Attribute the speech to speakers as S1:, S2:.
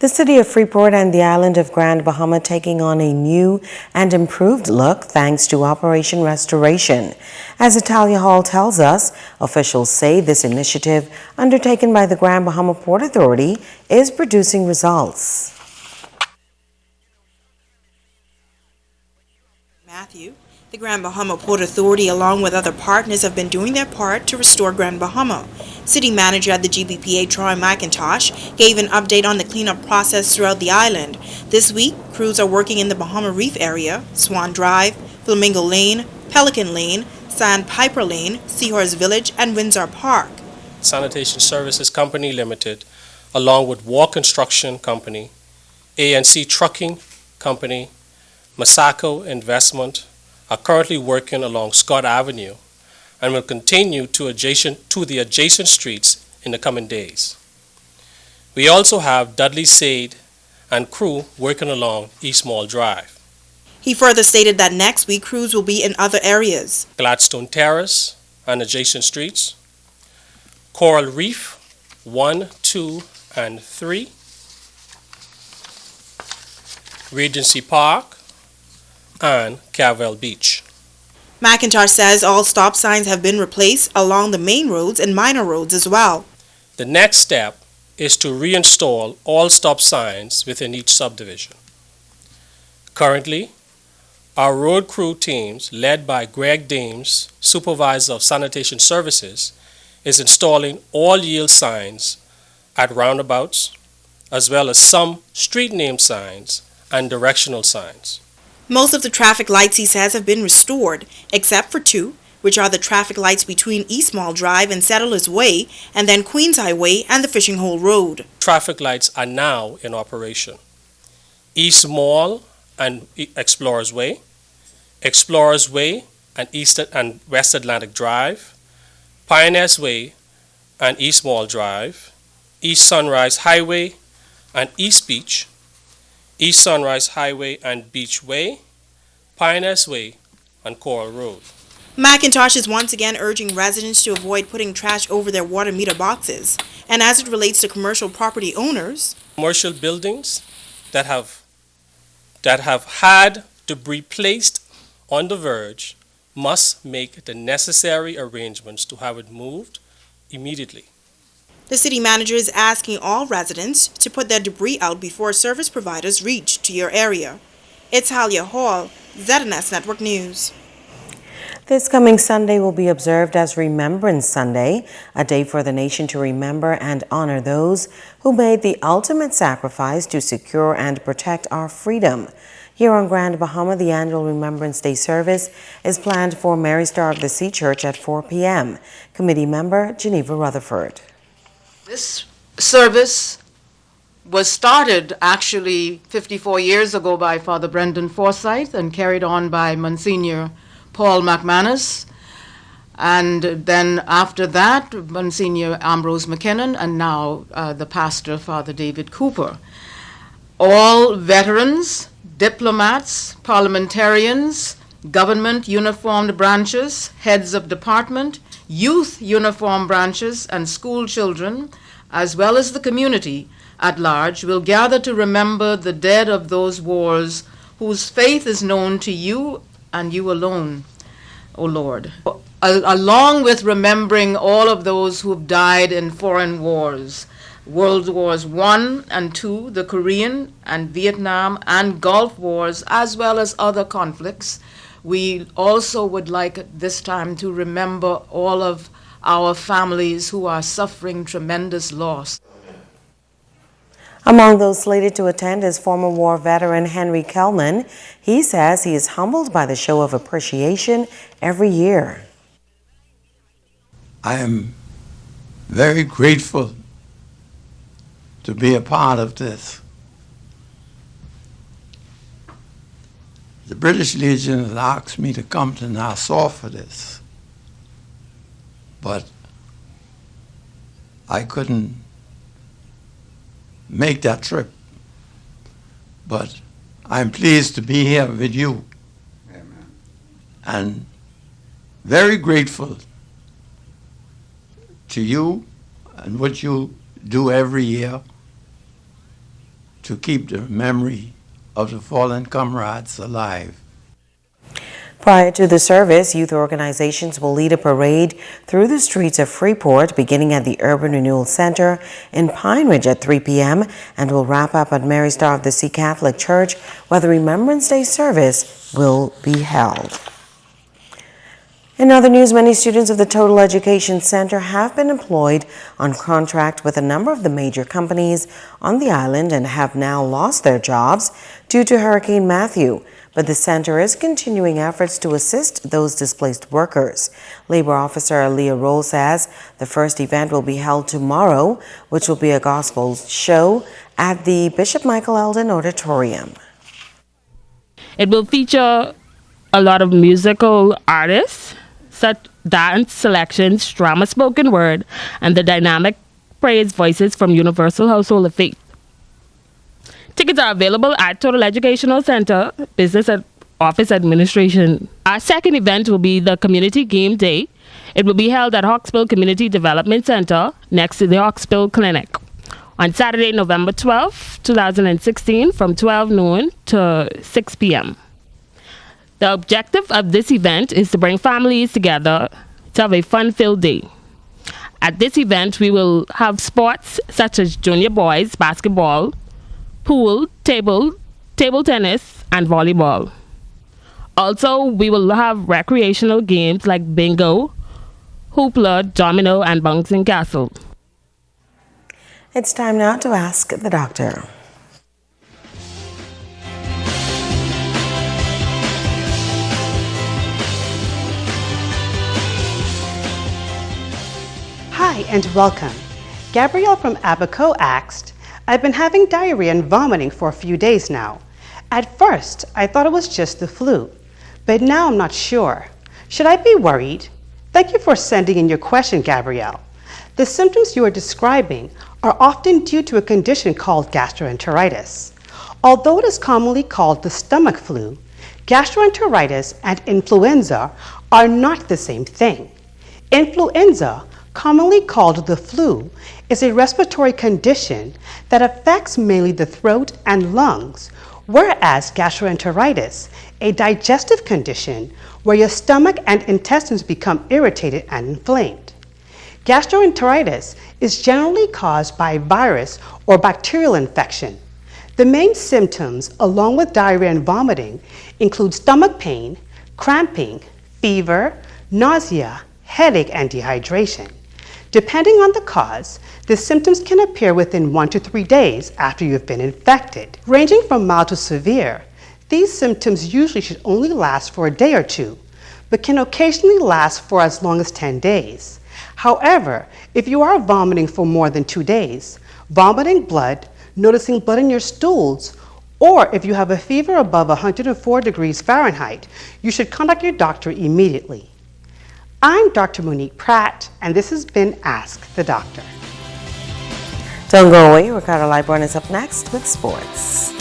S1: The city of Freeport and the island of Grand Bahama taking on a new and improved look thanks to Operation Restoration. As Italia Hall tells us, officials say this initiative, undertaken by the Grand Bahama Port Authority, is producing results.
S2: Matthew, the Grand Bahama Port Authority, along with other partners, have been doing their part to restore Grand Bahama. City manager at the GBPA, Troy McIntosh, gave an update on the cleanup process throughout the island. This week, crews are working in the Bahama Reef area, Swan Drive, Flamingo Lane, Pelican Lane, Sandpiper Lane, Seahorse Village, and Windsor Park.
S3: Sanitation Services Company Limited, along with War Construction Company, ANC Trucking Company, Masako Investment, are currently working along Scott Avenue and will continue to the adjacent streets in the coming days. We also have Dudley Sade and crew working along East Mall Drive.
S2: He further stated that next week crews will be in other areas.
S3: Gladstone Terrace and adjacent streets, Coral Reef 1, 2, and 3, Regency Park, and Cavell Beach.
S2: McIntosh says all stop signs have been replaced along the main roads and minor roads as well.
S3: The next step is to reinstall all stop signs within each subdivision. Currently, our road crew teams, led by Greg Deems, Supervisor of Sanitation Services, is installing all yield signs at roundabouts, as well as some street name signs and directional signs.
S2: Most of the traffic lights, he says, have been restored, except for two, which are the traffic lights between East Mall Drive and Settlers Way, and then Queens Highway and the Fishing Hole Road.
S3: Traffic lights are now in operation. East Mall and Explorers Way and East and West Atlantic Drive, Pioneers Way and East Mall Drive, East Sunrise Highway and East Beach, East Sunrise Highway and Beach Way, Pioneers Way, and Coral Road.
S2: McIntosh is once again urging residents to avoid putting trash over their water meter boxes. And as it relates to commercial property owners,
S3: commercial buildings that have had debris placed on the verge must make the necessary arrangements to have it moved immediately.
S2: the city manager is asking all residents to put their debris out before service providers reach to your area. It's Talia Hall, ZNS Network News.
S1: This coming Sunday will be observed as Remembrance Sunday, a day for the nation to remember and honor those who made the ultimate sacrifice to secure and protect our freedom. Here on Grand Bahama, the annual Remembrance Day service is planned for Mary Star of the Sea Church at 4 p.m. Committee member Geneva Rutherford.
S4: This service was started actually 54 years ago by Father Brendan Forsyth and carried on by Monsignor Paul McManus, and then after that Monsignor Ambrose McKinnon, and now the pastor Father David Cooper. All veterans, diplomats, parliamentarians, government uniformed branches, heads of department, youth uniform branches, and school children, as well as the community at large, will gather to remember the dead of those wars whose faith is known to you and you alone, O Lord. Along with remembering all of those who have died in foreign wars, World Wars I and II, the Korean and Vietnam and Gulf Wars, as well as other conflicts, we also would like at this time to remember all of our families who are suffering tremendous loss.
S1: Among those slated to attend is former war veteran Henry Kelman. He says he is humbled by the show of appreciation every year.
S5: I am very grateful to be a part of this. The British Legion has asked me to come to Nassau for this, but I couldn't make that trip. But I'm pleased to be here with you. Amen. And very grateful to you and what you do every year to keep the memory of the fallen comrades alive.
S1: Prior to the service, youth organizations will lead a parade through the streets of Freeport, beginning at the Urban Renewal Center in Pine Ridge at 3 p.m. and will wrap up at Mary Star of the Sea Catholic Church, where the Remembrance Day service will be held. In other news, many students of the Total Education Center have been employed on contract with a number of the major companies on the island and have now lost their jobs due to Hurricane Matthew. But the center is continuing efforts to assist those displaced workers. Labor Officer Leah Roll says the first event will be held tomorrow, which will be a gospel show at the Bishop Michael Eldon Auditorium.
S6: It will feature a lot of musical artists, such dance selections, drama spoken word, and the dynamic praise voices from Universal Household of Faith. Tickets are available at Total Educational Center, Business Office Administration. Our second event will be the Community Game Day. It will be held at Hawksbill Community Development Center next to the Hawksbill Clinic on Saturday, November 12, 2016 from 12 noon to 6 p.m. The objective of this event is to bring families together to have a fun-filled day. At this event, we will have sports such as junior boys basketball, pool, table tennis, and volleyball. Also, we will have recreational games like bingo, hoopla, domino, and bouncing castle.
S1: It's time now to ask the doctor.
S7: Hi and welcome. Gabrielle from Abaco asked, I've been having diarrhea and vomiting for a few days now. At first, I thought it was just the flu, but now I'm not sure. Should I be worried? Thank you for sending in your question, Gabrielle. The symptoms you are describing are often due to a condition called gastroenteritis. Although it is commonly called the stomach flu, gastroenteritis and influenza are not the same thing. Influenza, commonly called the flu, is a respiratory condition that affects mainly the throat and lungs, whereas gastroenteritis, a digestive condition where your stomach and intestines become irritated and inflamed. Gastroenteritis is generally caused by a virus or bacterial infection. The main symptoms, along with diarrhea and vomiting, include stomach pain, cramping, fever, nausea, headache, and dehydration. Depending on the cause, the symptoms can appear within 1 to 3 days after you have been infected. Ranging from mild to severe, these symptoms usually should only last for a day or two, but can occasionally last for as long as 10 days. However, if you are vomiting for more than 2 days, vomiting blood, noticing blood in your stools, or if you have a fever above 104 degrees Fahrenheit, you should contact your doctor immediately. I'm Dr. Monique Pratt, and this has been Ask the Doctor.
S1: Don't go away. Ricardo Liborn is up next with sports.